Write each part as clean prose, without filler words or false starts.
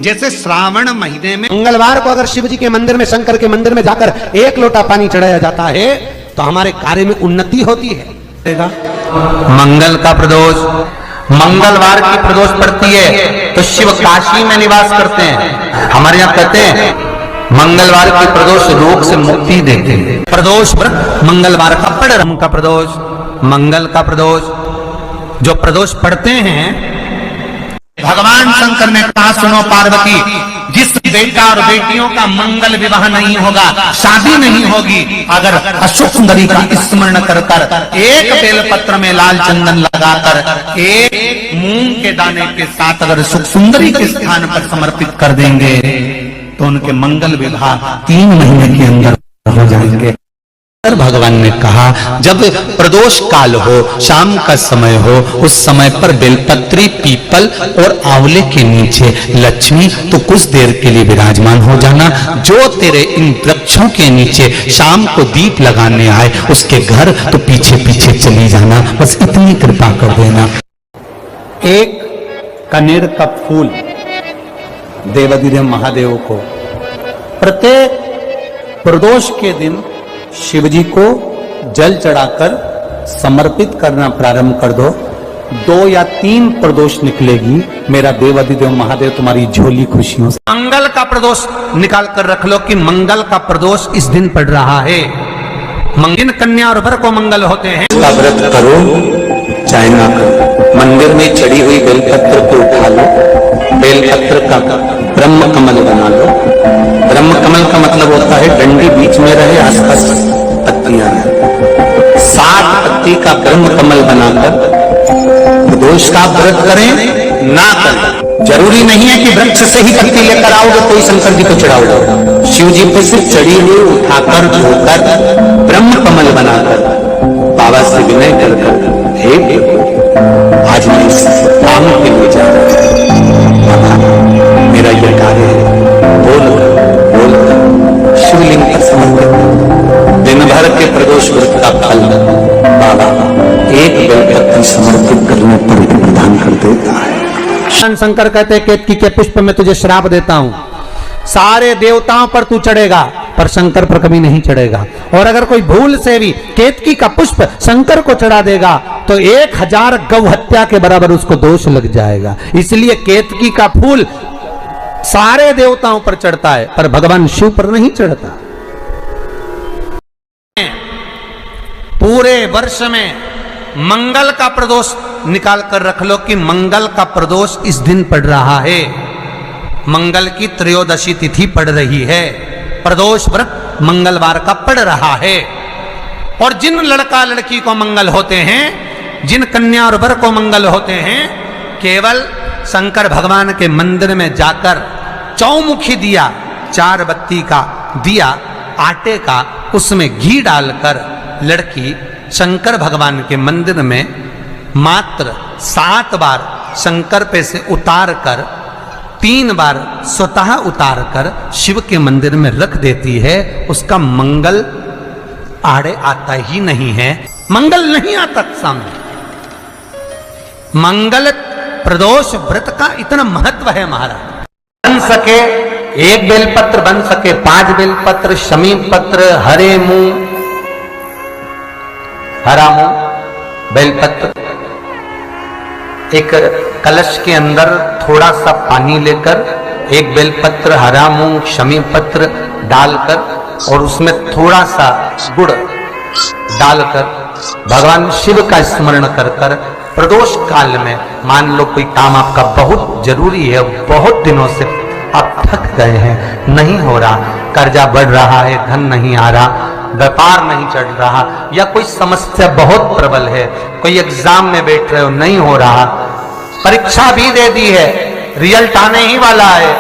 जैसे श्रावण महीने में मंगलवार को अगर शिव जी के मंदिर में, शंकर के मंदिर में जाकर 1 लोटा पानी चढ़ाया जाता है तो हमारे कार्य में उन्नति होती है। मंगल का प्रदोष, मंगलवार की प्रदोष पड़ती है तो शिव काशी में निवास करते हैं। हमारे यहाँ कहते हैं मंगलवार की प्रदोष रोग से मुक्ति देते हैं। प्रदोष व्रत मंगलवार का पड़ रहा का प्रदोष, मंगल का प्रदोष जो प्रदोष पढ़ते हैं। भगवान शंकर ने कहा, सुनो पार्वती, जिस बेटा और बेटियों का मंगल विवाह नहीं होगा, शादी नहीं होगी, अगर अशोक सुंदरी का स्मरण कर कर एक बेलपत्र में लाल चंदन लगाकर एक मूंग के दाने के साथ अगर सुख सुंदरी के स्थान पर समर्पित कर देंगे तो उनके मंगल विवाह 3 महीने के अंदर हो जाएंगे। भगवान ने कहा जब प्रदोष काल हो, शाम का समय हो, उस समय पर बेलपत्री, पीपल और आंवले के नीचे लक्ष्मी तो कुछ देर के लिए विराजमान हो जाना। जो तेरे इन वृक्षों के नीचे शाम को दीप लगाने आए उसके घर तो पीछे पीछे चली जाना। बस इतनी कृपा कर देना। एक कनेर का फूल देवाधिदेव महादेव को प्रत्येक प्रदोष के दिन शिव जी को जल चढ़ाकर समर्पित करना प्रारंभ कर दो। 2 या 3 प्रदोष निकलेगी, मेरा देवाधिदेव महादेव तुम्हारी झोली खुशियों से। मंगल का प्रदोष निकाल कर रख लो कि मंगल का प्रदोष इस दिन पड़ रहा है। मंगिन कन्या और वर को मंगल होते हैं। का व्रत करो चाहे ना करो, मंदिर में चढ़ी हुई बेलपत्र को उठा लो, बेलपत्र का ब्रह्म कमल बना लो। ब्रह्म कमल का मतलब होता है डंडी बीच में रहे, आसपास पत्तियां रहे। 60 पत्ती का ब्रह्म कमल बनाकर प्रदोष का व्रत करें ना करें, जरूरी नहीं है कि वृक्ष से ही पत्ती लेकर आओगे कोई शंकर जी को चढ़ाओगे। शिव जी पे से चढ़ी हुई उठाकर धोकर ब्रह्म कमल बनाकर बाबा से विनय कर हे आज मैं इस काम के लिए जा रहा हूं, मेरा यह कार्य है, बोल शिवलिंग पर समर्पित। दिन भर के प्रदोष व्रत का फल बाबा एक बेलपत्र समर्पित करने पर प्रदान कर देता है। शंकर कहते हैं केतकी के पुष्प में तुझे श्राप देता हूं, सारे देवताओं पर तू चढ़ेगा पर शंकर पर कभी नहीं चढ़ेगा। और अगर कोई भूल से भी केतकी का पुष्प शंकर को चढ़ा देगा तो 1000 गौ हत्या के बराबर उसको दोष लग जाएगा। इसलिए केतकी का फूल सारे देवताओं पर चढ़ता है पर भगवान शिव पर नहीं चढ़ता। पूरे वर्ष में मंगल का प्रदोष निकाल कर रख लो कि मंगल का प्रदोष इस दिन पड़ रहा है। मंगल की त्रयोदशी तिथि पड़ रही है, प्रदोष व्रत मंगलवार का पड़ रहा है। और जिन लड़का लड़की को मंगल होते हैं, जिन कन्या और वर को मंगल होते हैं, केवल शंकर भगवान के मंदिर में जाकर चौमुखी दिया, 4 बत्ती का दिया आटे का, उसमें घी डालकर लड़की शंकर भगवान के मंदिर में मात्र 7 बार शंकर पे से उतार कर 3 बार स्वतः उतार कर शिव के मंदिर में रख देती है। उसका मंगल आड़े आता ही नहीं है, मंगल नहीं आता सामने। मंगल प्रदोष व्रत का इतना महत्व है महाराज। बन सके 1 बेलपत्र, बन सके 5 बेलपत्र, शमी पत्र, हरे मूंग, हरा मूंग, बेलपत्र, एक कलश के अंदर थोड़ा सा पानी लेकर 1 बेलपत्र, हरा मूंग, शमी पत्र डालकर और उसमें थोड़ा सा गुड़ डालकर भगवान शिव का स्मरण कर कर प्रदोष काल में, मान लो कोई काम आपका बहुत जरूरी है, बहुत दिनों से आप थक गए हैं, नहीं हो रहा, कर्जा बढ़ रहा है, धन नहीं आ रहा, व्यापार नहीं चढ़ रहा, या कोई समस्या बहुत प्रबल है, कोई एग्जाम में बैठ रहे हो नहीं हो रहा, परीक्षा भी दे दी है, रिजल्ट आने ही वाला है,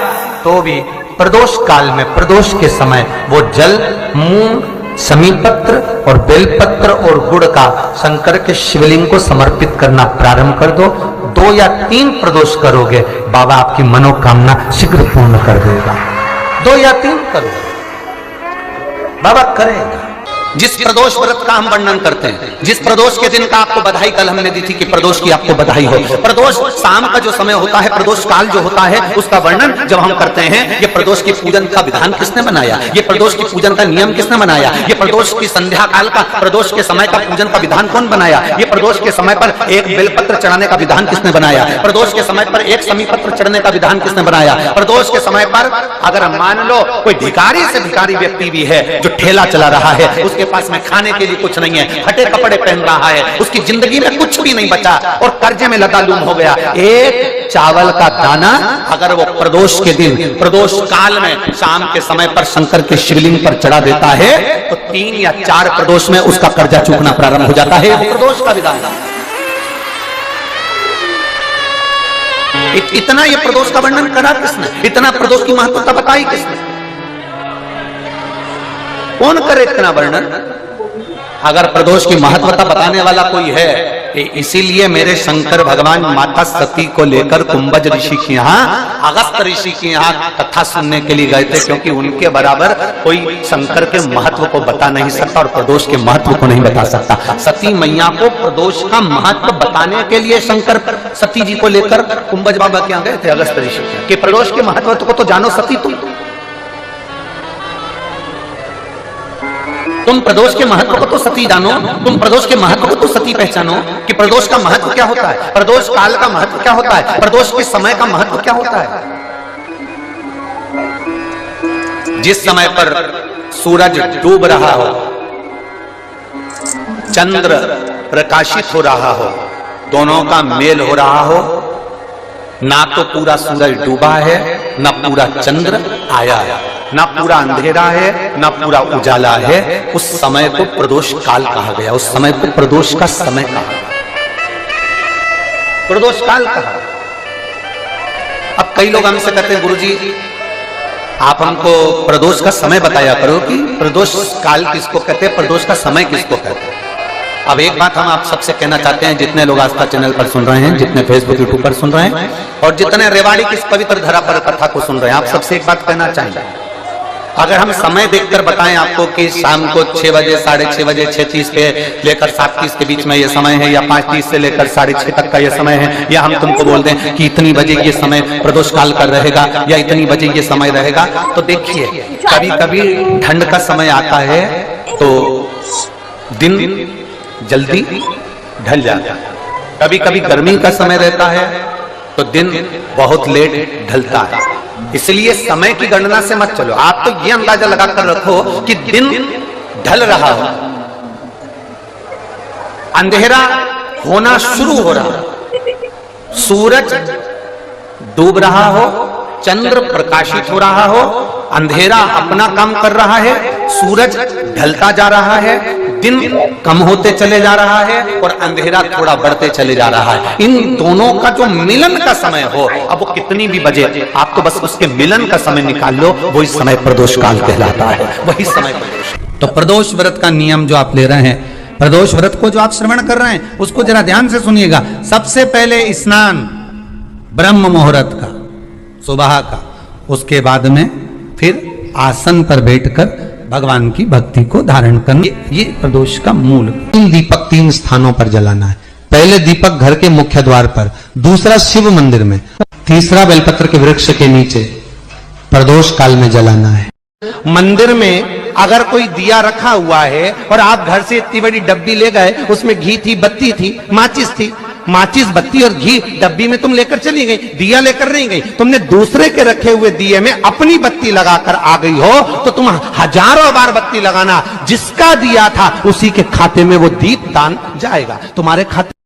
तो भी प्रदोष काल में, प्रदोष के समय वो जल, मूंग, शमी पत्र और बेलपत्र और गुड़ का शंकर के शिवलिंग को समर्पित करना प्रारंभ कर दो। 2 या 3 प्रदोष करोगे, बाबा आपकी मनोकामना शीघ्र पूर्ण कर देगा। 2 या 3 करो, बाबा करेगा। जिस प्रदोष व्रत का हम वर्णन करते हैं, जिस प्रदोष के दिन का आपको बधाई कल हमने दी थी कि प्रदोष की आपको बधाई हो, प्रदोष शाम का जो समय होता है, प्रदोष काल जो होता है, उसका वर्णन जब हम करते हैं, ये प्रदोष की पूजन का विधान किसने बनाया, ये प्रदोष की पूजन का नियम किसने बनाया, ये प्रदोष की संध्या काल का, प्रदोष के समय का पूजन का विधान कौन बनाया, ये प्रदोष के समय पर एक बेलपत्र चढ़ाने का विधान किसने बनाया, प्रदोष के समय पर एक समीपत्र चढ़ने का विधान किसने बनाया, प्रदोष के समय पर अगर मान लो कोई भिखारी से भिखारी व्यक्ति भी है जो ठेला चला रहा है, उसके पास में खाने के लिए कुछ नहीं है, फटे कपड़े पहन रहा है, उसकी जिंदगी में कुछ भी नहीं बचा और कर्जे में लदालूम हो गया, एक चावल का दाना अगर वो प्रदोष के दिन, प्रदोष काल में शाम के समय पर शंकर के शिवलिंग पर चढ़ा देता है तो 3 या 4 प्रदोष में उसका कर्जा चूकना प्रारंभ हो जाता है। प्रदोष का विधान इतना ये प्रदोष का वर्णन करा किसने, इतना प्रदोष की महत्वता बताई किसने, कौन करे इतना वर्णन? अगर प्रदोष की महत्वता बताने वाला कोई है, इसीलिए मेरे शंकर भगवान माता सती को लेकर कुंभज ऋषि के यहाँ, अगस्त ऋषि के यहाँ कथा सुनने के लिए गए थे, क्योंकि उनके बराबर कोई शंकर के महत्व को बता नहीं सकता और प्रदोष के महत्व को नहीं बता सकता। सती मैया को प्रदोष का महत्व बताने के लिए शंकर सती जी को लेकर कुंभज बाबा के यहाँ गए थे, अगस्त ऋषि के, कि प्रदोष के महत्व को तो जानो सती, तुम प्रदोष के महत्व को तो सती जानो, तुम प्रदोष के महत्व को तो सती पहचानो कि प्रदोष का महत्व क्या होता है, प्रदोष काल का महत्व क्या होता है, प्रदोष के समय का महत्व क्या होता है। जिस समय पर सूरज डूब रहा हो, चंद्र प्रकाशित हो रहा हो, दोनों का मेल हो रहा हो, ना तो पूरा सूरज डूबा है, ना पूरा चंद्र आया है, ना पूरा अंधेरा है, ना पूरा उजाला है, उस समय को प्रदोष काल कहा गया, उस समय को प्रदोष का समय कहा, प्रदोष काल कहा। अब कई लोग हमसे कहते हैं गुरुजी आप हमको प्रदोष का समय बताया करो कि प्रदोष काल किसको कहते हैं, प्रदोष का समय किसको कहते हैं। अब एक बात हम आप सबसे कहना चाहते हैं, जितने लोग आस्था चैनल पर सुन रहे हैं, जितने फेसबुक यूट्यूब पर सुन रहे हैं और जितने रेवाड़ी की इस पवित्र धरा पर कथा को सुन रहे हैं, आप सबसे एक बात कहना चाहेंगे, अगर हम समय देखकर बताएं आपको कि शाम को 6 बजे, 6:30 बजे, 6:30 पे लेकर 7:30 के बीच में ये समय है, या 5:30 से लेकर 6:30 तक का ये समय है, या हम तुमको बोल दें कि इतनी बजे ये समय प्रदोष काल का रहेगा या इतनी बजे ये समय रहेगा, तो देखिए कभी कभी ठंड का समय आता है तो दिन जल्दी ढल जाता है, कभी कभी गर्मी का समय रहता है तो दिन बहुत लेट ढलता है। इसलिए समय की गणना से मत चलो, आप तो ये अंदाजा लगा कर रखो कि दिन ढल रहा हो, अंधेरा होना शुरू हो रहा हो, सूरज डूब रहा हो, चंद्र प्रकाशित हो रहा हो, अंधेरा अपना काम कर रहा है, सूरज ढलता जा रहा है, दिन कम होते चले जा रहा है और अंधेरा थोड़ा बढ़ते चले जा रहा है। इन दोनों का जो मिलन का समय हो, अब वो कितनी भी बजे, आप तो बस उसके मिलन का समय निकाल लो, वही समय प्रदोष काल कहलाता है, वही समय प्रदोष। तो प्रदोष व्रत का नियम जो आप ले रहे हैं, प्रदोष व्रत को जो आप श्रवण कर रहे हैं, उसको जरा ध्यान से सुनिएगा। सबसे पहले स्नान ब्रह्म मुहूर्त का, सुबह का, उसके बाद में फिर आसन पर बैठकर भगवान की भक्ति को धारण करना, ये प्रदोष का मूल। 3 दीपक 3 स्थानों पर जलाना है। पहले दीपक घर के मुख्य द्वार पर, दूसरा शिव मंदिर में, तीसरा बेलपत्र के वृक्ष के नीचे प्रदोष काल में जलाना है। मंदिर में अगर कोई दिया रखा हुआ है और आप घर से इतनी बड़ी डब्बी ले गए, उसमें घी थी, बत्ती थी, माचिस थी, माचिस, बत्ती और घी डब्बी में तुम लेकर चली गई, दिया लेकर नहीं गई, तुमने दूसरे के रखे हुए दिए में अपनी बत्ती लगाकर आ गई हो, तो तुम हजारों बार बत्ती लगाना, जिसका दिया था उसी के खाते में वो दीप दान जाएगा, तुम्हारे खाते